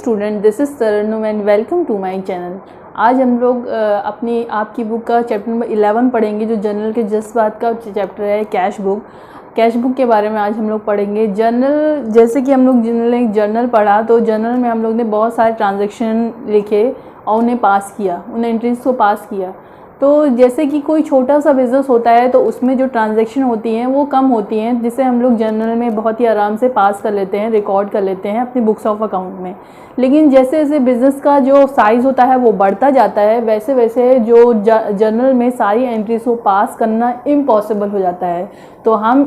Student, this is Tarannum and welcome to my channel. आज हम लोग अपनी आपकी बुक का चैप्टर नंबर 11 पढ़ेंगे, जो जर्नल के जज्बात का चैप्टर है, कैश बुक। कैश बुक के बारे में आज हम लोग पढ़ेंगे। जर्नल, जैसे कि हम लोग जर्नल पढ़ा, तो जर्नल में हम लोग ने बहुत सारे ट्रांजैक्शन लिखे और उन्हें पास किया, उन एंट्रीज को पास किया। तो जैसे कि कोई छोटा सा बिज़नेस होता है तो उसमें जो ट्रांजैक्शन होती हैं वो कम होती हैं, जिसे हम लोग जर्नल में बहुत ही आराम से पास कर लेते हैं, रिकॉर्ड कर लेते हैं अपनी बुक्स ऑफ अकाउंट में। लेकिन जैसे जैसे बिज़नेस का जो साइज़ होता है वो बढ़ता जाता है, वैसे वैसे जो जर्नल में सारी एंट्रीज को पास करना इम्पॉसिबल हो जाता है। तो हम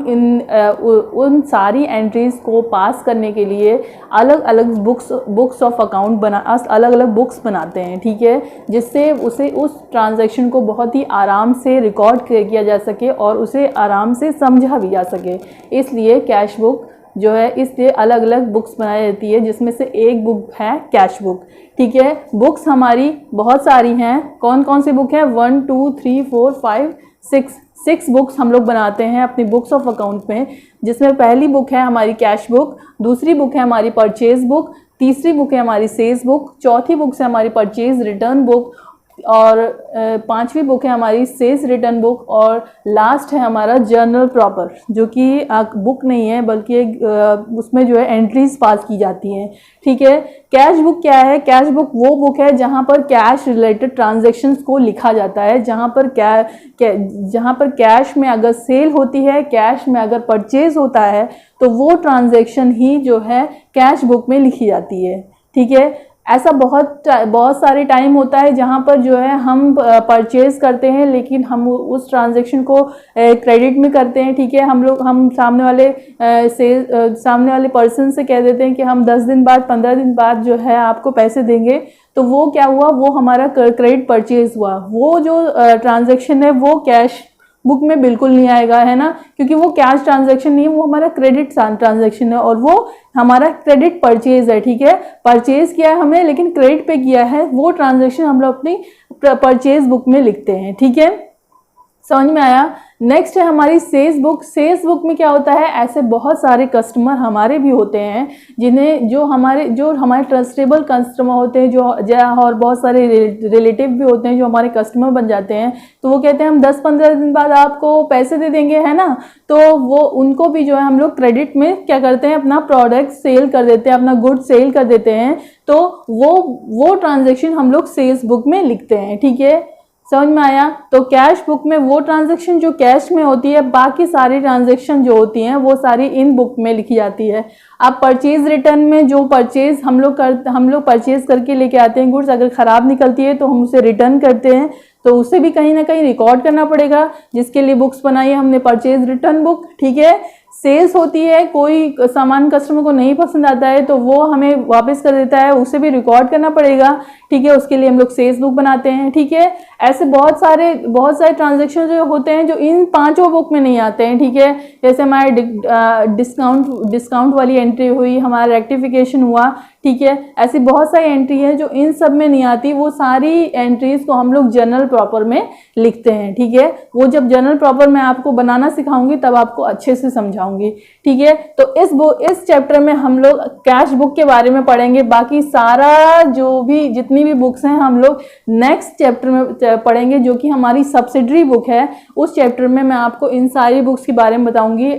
उन सारी एंट्रीज़ को पास करने के लिए अलग अलग बुक्स ऑफ अकाउंट अलग अलग बुक्स बनाते हैं, ठीक है, जिससे उस ट्रांजैक्शन को बहुत ही आराम से रिकॉर्ड किया जा सके और उसे आराम से समझा भी जा सके। इसलिए कैश बुक जो है, इसलिए अलग अलग बुक्स बनाई जाती है, जिसमें से एक बुक है कैश बुक, ठीक है। बुक्स हमारी बहुत सारी हैं। कौन कौन सी बुक है? 1 2 3 4 5 6 बुक्स हम लोग बनाते हैं अपनी बुक्स ऑफ अकाउंट में, जिसमें पहली बुक है हमारी कैश बुक, दूसरी बुक है हमारी परचेज बुक, तीसरी बुक है हमारी सेल्स बुक, चौथी बुक है हमारी परचेज रिटर्न बुक, और पांचवी बुक है हमारी सेल्स रिटर्न बुक, और लास्ट है हमारा जर्नल प्रॉपर, जो कि बुक नहीं है बल्कि उसमें जो है एंट्रीज पास की जाती हैं, ठीक है। कैश बुक क्या है? कैश बुक वो बुक है जहां पर कैश रिलेटेड ट्रांजैक्शंस को लिखा जाता है, जहां पर कैश में अगर सेल होती है, कैश में अगर परचेज होता है, तो वो ट्रांजैक्शन ही जो है कैश बुक में लिखी जाती है, ठीक है। ऐसा बहुत सारे टाइम होता है जहां पर जो है हम परचेज करते हैं, लेकिन हम उस ट्रांजैक्शन को क्रेडिट में करते हैं, ठीक है। हम सामने वाले पर्सन से कह देते हैं कि हम 10 दिन बाद 15 दिन बाद जो है आपको पैसे देंगे, तो वो क्या हुआ? वो हमारा क्रेडिट परचेज हुआ। वो जो ट्रांजैक्शन है वो कैश बुक में बिल्कुल नहीं आएगा, है ना, क्योंकि वो कैश ट्रांजैक्शन नहीं है, वो हमारा क्रेडिट ट्रांजैक्शन है, और वो हमारा क्रेडिट परचेज है, ठीक है। परचेज किया है हमने लेकिन क्रेडिट पे किया है, वो ट्रांजैक्शन हम लोग अपनी परचेज बुक में लिखते हैं, ठीक है। समझ में आया? नेक्स्ट है हमारी सेल्स बुक। सेल्स बुक में क्या होता है? ऐसे बहुत सारे कस्टमर हमारे भी होते हैं जो हमारे ट्रस्टेबल कस्टमर होते हैं, और बहुत सारे रिलेटिव भी होते हैं जो हमारे कस्टमर बन जाते हैं। तो वो कहते हैं हम 10-15 दिन बाद आपको पैसे दे देंगे, है ना। तो वो उनको भी जो है हम लोग क्रेडिट में क्या करते हैं, अपना प्रोडक्ट सेल कर देते हैं, अपना गुड सेल कर देते हैं। तो वो ट्रांजेक्शन हम लोग सेल्स बुक में लिखते हैं, ठीक है। समझ में आया? तो कैश बुक में वो ट्रांजैक्शन जो कैश में होती है, बाकी सारी ट्रांजैक्शन जो होती हैं वो सारी इन बुक में लिखी जाती है। अब परचेज रिटर्न में जो परचेज हम लोग परचेज करके लेके आते हैं गुड्स, अगर ख़राब निकलती है तो हम उसे रिटर्न करते हैं, तो उसे भी कहीं ना कहीं रिकॉर्ड करना पड़ेगा, जिसके लिए बुक्स बनाई है हमने, परचेज रिटर्न बुक, ठीक है। सेल्स होती है, कोई सामान कस्टमर को नहीं पसंद आता है तो वो हमें वापस कर देता है, उसे भी रिकॉर्ड करना पड़ेगा, ठीक है। उसके लिए हम लोग सेल्स बुक बनाते हैं, ठीक है। ऐसे बहुत सारे ट्रांजैक्शन जो होते हैं जो इन पांचों बुक में नहीं आते हैं, ठीक है। जैसे हमारे डिस्काउंट वाली एंट्री हुई, हमारा रेक्टिफिकेशन हुआ, ठीक है। ऐसी बहुत सारी एंट्री है जो इन सब में नहीं आती, वो सारी एंट्रीज को हम लोग जर्नल प्रॉपर में लिखते हैं, ठीक है। वो जब जर्नल प्रॉपर मैं आपको बनाना सिखाऊंगी तब आपको अच्छे से समझाऊंगी, ठीक है। तो इस चैप्टर में हम लोग कैश बुक के बारे में पढ़ेंगे। बाकी सारा जितनी भी बुक्स हैं हम लोग नेक्स्ट चैप्टर में पढ़ेंगे, जो कि हमारी सब्सिडरी बुक है। उस चैप्टर में मैं आपको इन सारी बुक्स के बारे में बताऊंगी।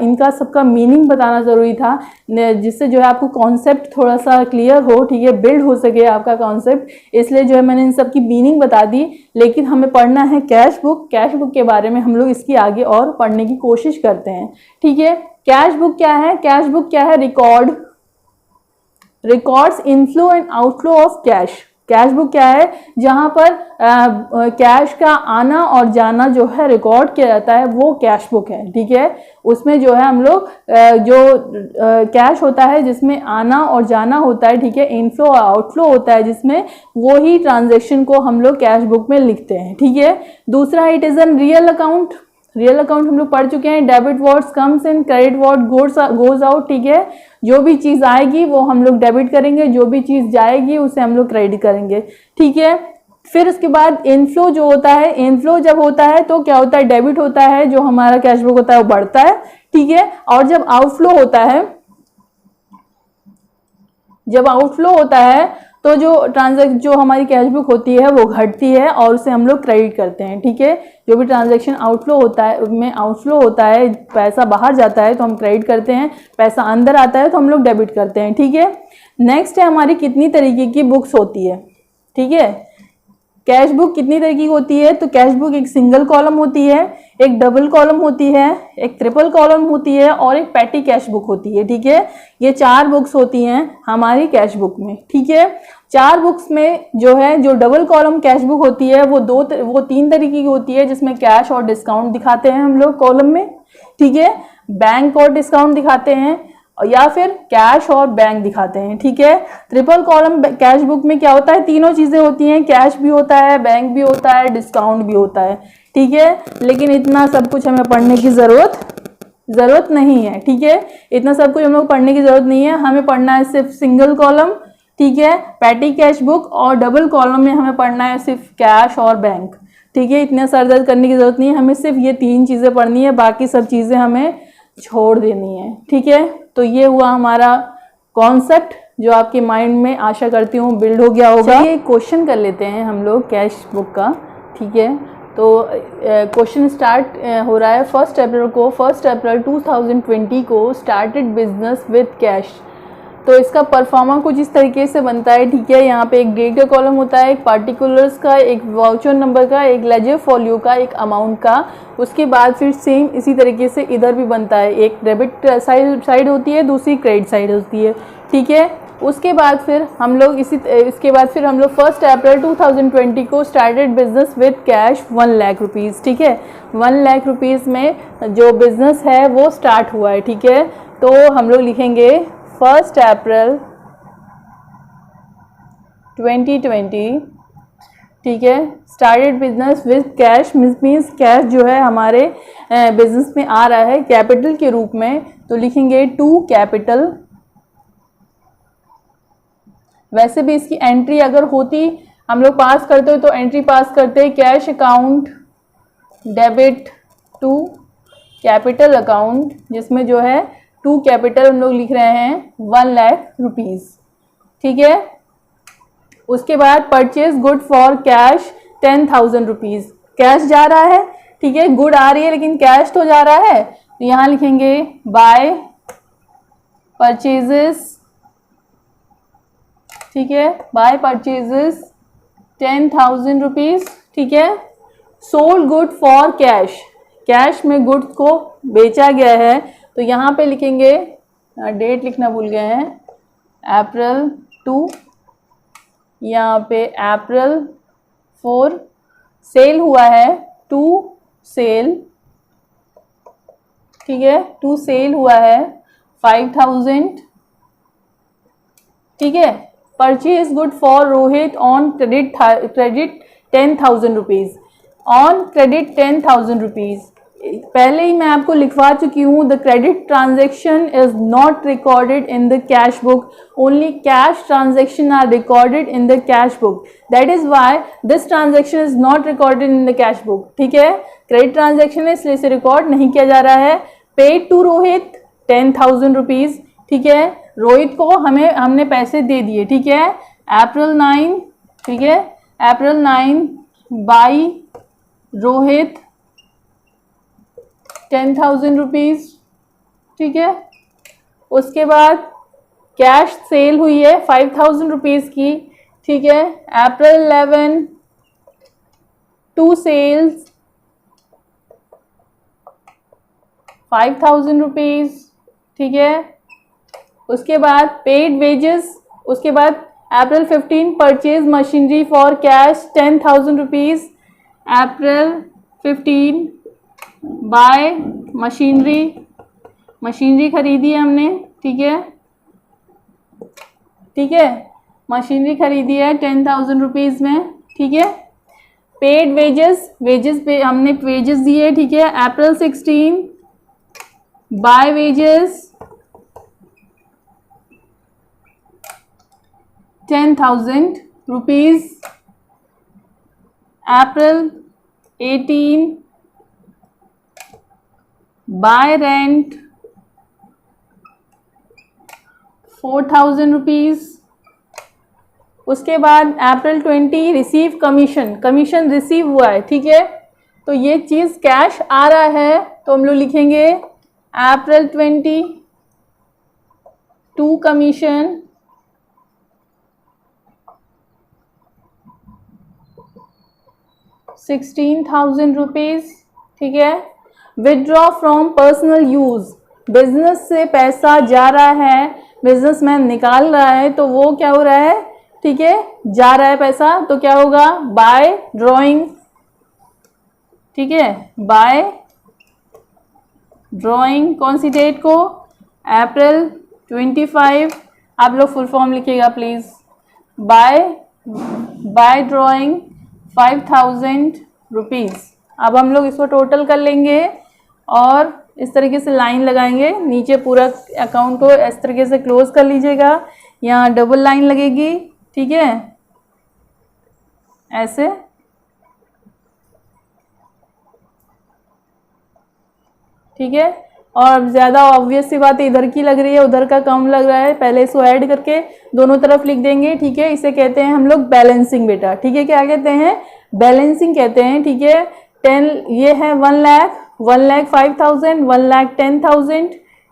इनका सबका मीनिंग बताना जरूरी था, जिससे जो है आपको कॉन्सेप्ट थोड़ा सा क्लियर हो, ठीक है, बिल्ड हो सके आपका कॉन्सेप्ट। इसलिए जो है मैंने इन सब की मीनिंग बता दी, लेकिन हमें पढ़ना है कैश बुक। कैश बुक के बारे में हम लोग इसकी आगे और पढ़ने की कोशिश करते हैं, ठीक है। कैश बुक क्या है? कैश बुक क्या है? Records inflow and outflow of cash. Cash book क्या है? जहां पर कैश का आना और जाना जो है रिकॉर्ड किया जाता है, वो कैश बुक है, ठीक है। उसमें जो है हम लोग कैश होता है जिसमें आना और जाना होता है, ठीक है। इनफ्लो और आउटफ्लो होता है जिसमें वो ही ट्रांजेक्शन को हम लोग कैश बुक में लिखते हैं, ठीक है। दूसरा, it is an real account. Real account हम लोग पढ़ चुके हैं। Debit what's comes in, credit what goes out, ठीक है। जो भी चीज आएगी वो हम लोग डेबिट करेंगे, जो भी चीज जाएगी उसे हम लोग क्रेडिट करेंगे, ठीक है। फिर उसके बाद इनफ्लो जो होता है, इनफ्लो जब होता है तो क्या होता है? डेबिट होता है, जो हमारा कैश बुक होता है वो बढ़ता है, ठीक है। और जब आउटफ्लो होता है जब आउटफ्लो होता है तो जो हमारी कैश बुक होती है वो घटती है और उसे हम लोग क्रेडिट करते हैं, ठीक है। जो भी ट्रांजैक्शन आउटफ्लो होता है पैसा बाहर जाता है तो हम क्रेडिट करते हैं, पैसा अंदर आता है तो हम लोग डेबिट करते हैं, ठीक है। नेक्स्ट है हमारी कितनी तरीके की बुक्स होती है, ठीक है। कैश बुक कितनी तरह की होती है, तो कैश बुक एक सिंगल कॉलम होती है, एक डबल कॉलम होती है, एक ट्रिपल कॉलम होती है और एक पैटी कैश बुक होती है, ठीक है। ये 4 बुक्स होती हैं हमारी कैश बुक में, ठीक है। 4 बुक्स में जो डबल कॉलम कैश बुक होती है वो 3 तरीके की होती है, जिसमें कैश और डिस्काउंट दिखाते हैं हम लोग कॉलम में, ठीक है। बैंक और डिस्काउंट दिखाते हैं या फिर कैश और बैंक दिखाते हैं, ठीक है। ट्रिपल कॉलम कैश बुक में क्या होता है, तीनों चीजें होती हैं, कैश भी होता है, बैंक भी होता है, डिस्काउंट भी होता है, ठीक है। लेकिन इतना सब कुछ हमें पढ़ने की जरूरत नहीं है, ठीक है। इतना सब कुछ हम लोग पढ़ने की जरूरत नहीं है, हमें पढ़ना है सिर्फ सिंगल कॉलम, ठीक है, पैटी कैश बुक, और डबल कॉलम में हमें पढ़ना है सिर्फ कैश और बैंक, ठीक है। इतने सर दर्द करने की जरूरत नहीं है, हमें सिर्फ ये 3 चीजें पढ़नी है, बाकी सब चीजें हमें छोड़ देनी है, ठीक है। तो ये हुआ हमारा कॉन्सेप्ट जो आपके माइंड में आशा करती हूँ बिल्ड हो गया होगा। चलिए क्वेश्चन कर लेते हैं हम लोग कैश बुक का, ठीक है। तो क्वेश्चन स्टार्ट हो रहा है 1 अप्रैल 2020 को स्टार्टेड बिजनेस विद कैश। तो इसका परफॉर्मा कुछ इस तरीके से बनता है, ठीक है। यहाँ पे एक डेट का कॉलम होता है, एक पार्टिकुलर्स का, एक वाउचर नंबर का, एक लेजर फॉलियो का, एक अमाउंट का। उसके बाद फिर सेम इसी तरीके से इधर भी बनता है, एक डेबिट साइड होती है, दूसरी क्रेडिट साइड होती है, ठीक है। उसके बाद फिर हम लोग 1 अप्रैल 2020 को started business with cash 1 lakh rupees, ठीक है। 1 लाख रुपीज़ में जो बिजनेस है वो स्टार्ट हुआ है, ठीक है। तो हम लोग लिखेंगे 1 अप्रैल 2020, ठीक है। Started business with cash means cash जो है हमारे बिजनेस में आ रहा है कैपिटल के रूप में, तो लिखेंगे 2 कैपिटल। वैसे भी इसकी एंट्री अगर होती हम लोग पास करते हो तो एंट्री पास करते cash account debit to capital account, जिसमें जो है 2 कैपिटल हम लोग लिख रहे हैं 1 लाख रुपीज़, ठीक है। उसके बाद purchase good for cash 10,000 rupees, cash जा रहा है, ठीक है, गुड आ रही है लेकिन कैश तो जा रहा है, तो यहाँ लिखेंगे बाय परचेजेस, ठीक है, बाय परचेजेस 10,000 रुपीज़, ठीक है। Sold good for cash, cash में गुड्स को बेचा गया है, तो यहाँ पे लिखेंगे, डेट लिखना भूल गए हैं, अप्रैल 2, यहाँ पे अप्रैल 4, सेल हुआ है 2 सेल, ठीक है, 2 सेल हुआ है 5,000, ठीक है। Purchase good for Rohit on credit 10,000 rupees, on credit 10,000 rupees. पहले ही मैं आपको लिखवा चुकी हूँ, the credit transaction is not recorded in the cash book, only cash transaction are recorded in the cash book, that is why this transaction is not recorded in the cash book, ठीक है। Credit transaction है इसलिए इसे record नहीं किया जा रहा है। पेड टू रोहित 10,000 रुपीज़, ठीक है, रोहित को हमने पैसे दे दिए, ठीक है, अप्रैल 9, ठीक है, अप्रैल 9 बाई रोहित 10,000 रुपीज़, ठीक है। उसके बाद कैश सेल हुई है 5,000 रुपीज़ की, ठीक है, अप्रैल 11 2 सेल्स 5,000 रुपीज़, ठीक है। उसके बाद पेड वेजेस, उसके बाद अप्रैल 15 purchase machinery for cash 10,000 rupees, April 15 bye machinery खरीदी है हमने, ठीक है, ठीक है, मशीनरी खरीदी है 10,000 रुपीज़ में, ठीक है। पेड वेजेस पे हमने वेजेस दिए, ठीक है, April 16 by wages 10,000 rupees, April 18 by rent 4,000 rupees. उसके बाद April 20 receive commission, commission receive हुआ है, ठीक है, तो ये चीज़ कैश आ रहा है, तो हम लोग लिखेंगे अप्रैल 20 टू कमीशन ₹16,000, ठीक है। Withdraw from personal use, business से पैसा जा रहा है, बिजनेसमैन निकाल रहा है, तो वो क्या हो रहा है, ठीक है, जा रहा है पैसा, तो क्या होगा, बाय ड्रॉइंग, ठीक है, बाय ड्रॉइंग कौन सी डेट को, अप्रैल 25। आप लोग फुल फॉर्म लिखिएगा प्लीज, बाय ड्रॉइंग 5,000 रुपीज़। अब हम लोग इसको टोटल कर लेंगे और इस तरीके से लाइन लगाएंगे, नीचे पूरा अकाउंट को इस तरीके से क्लोज कर लीजिएगा, यहाँ डबल लाइन लगेगी, ठीक है, ऐसे, ठीक है। और ज़्यादा ऑब्वियस सी बात है, इधर की लग रही है उधर का कम लग रहा है, पहले इसको ऐड करके दोनों तरफ लिख देंगे, ठीक है। इसे कहते हैं हम लोग बैलेंसिंग बेटा, ठीक है, क्या कहते हैं, बैलेंसिंग कहते हैं, ठीक है। 10 ये है 1 लाख, 1,05,000, 1,10,000,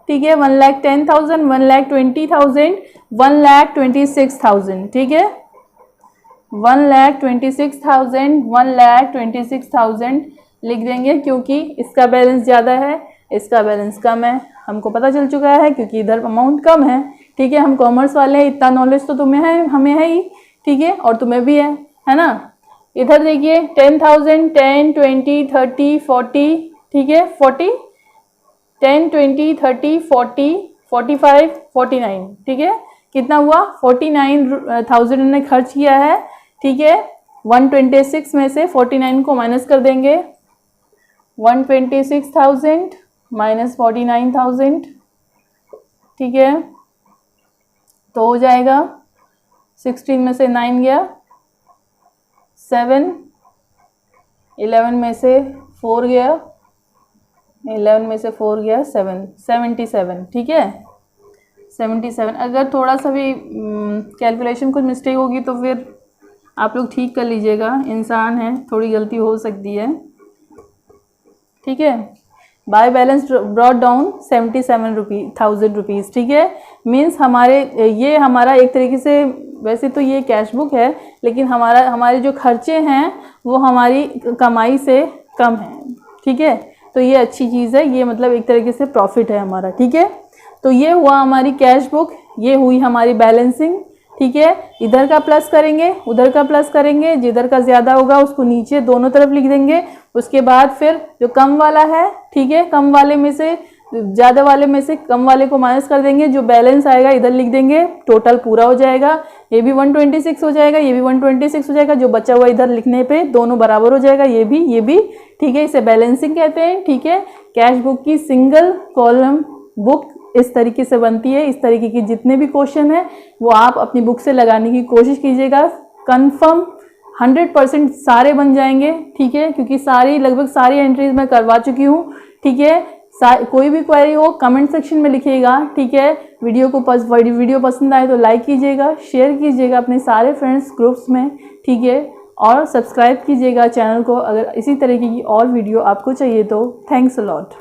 ठीक है, 1,10,000, 1,20,000, 1,26,000, ठीक है, 1,26,000, 1,26,000 लिख देंगे, क्योंकि इसका बैलेंस ज़्यादा है, इसका बैलेंस कम है, हमको पता चल चुका है, क्योंकि इधर अमाउंट कम है, ठीक है। हम कॉमर्स वाले हैं, इतना नॉलेज तो तुम्हें है, हमें है ही, ठीक है, और तुम्हें भी है ना। इधर देखिए 10,000, 10, 20, 30, 40, ठीक है, 40, 10, 20, 30, 40, 45, 49, ठीक है, कितना हुआ, 49,000 ने खर्च किया है, ठीक है। 126 में से 49 को माइनस कर देंगे, 126,000 माइनस 49,000, ठीक है, तो हो जाएगा 16 में से 9 गया, 7, 11 में से 4 गया, 11 में से 4 गया 7, 77, ठीक है, 77। अगर थोड़ा सा भी कैलकुलेशन कुछ मिस्टेक होगी तो फिर आप लोग ठीक कर लीजिएगा, इंसान है, थोड़ी गलती हो सकती है, ठीक है। By balance brought down 77,000 rupees, ठीक है। मीन्स ये हमारा एक तरीके से, वैसे तो ये कैश बुक है, लेकिन हमारे जो खर्चे हैं वो हमारी कमाई से कम है, ठीक है, तो ये अच्छी चीज़ है, ये मतलब एक तरीके से प्रॉफिट है हमारा, ठीक है। तो ये हुआ हमारी कैश बुक, ये हुई हमारी बैलेंसिंग, ठीक है। इधर का प्लस करेंगे, उधर का प्लस करेंगे, जिधर का ज़्यादा होगा उसको नीचे दोनों तरफ लिख देंगे। उसके बाद फिर जो कम वाला है, ठीक है, कम वाले में से ज़्यादा वाले में से कम वाले को माइनस कर देंगे, जो बैलेंस आएगा इधर लिख देंगे, टोटल पूरा हो जाएगा। ये भी 126 हो जाएगा, ये भी 126 हो जाएगा, जो बचा हुआ इधर लिखने पे दोनों बराबर हो जाएगा, ये भी, ठीक है। इसे बैलेंसिंग कहते हैं, ठीक है। कैश बुक की सिंगल कॉलम बुक इस तरीके से बनती है। इस तरीके के जितने भी क्वेश्चन हैं वो आप अपनी बुक से लगाने की कोशिश कीजिएगा, कंफर्म 100% सारे बन जाएंगे, ठीक है, क्योंकि लगभग सारी एंट्रीज मैं करवा चुकी हूँ, ठीक है। कोई भी क्वेरी हो कमेंट सेक्शन में लिखिएगा, ठीक है। वीडियो पसंद आए तो लाइक कीजिएगा, शेयर कीजिएगा अपने सारे फ्रेंड्स ग्रुप्स में, ठीक है, और सब्सक्राइब कीजिएगा चैनल को अगर इसी तरीके की और वीडियो आपको चाहिए तो। Thanks a lot.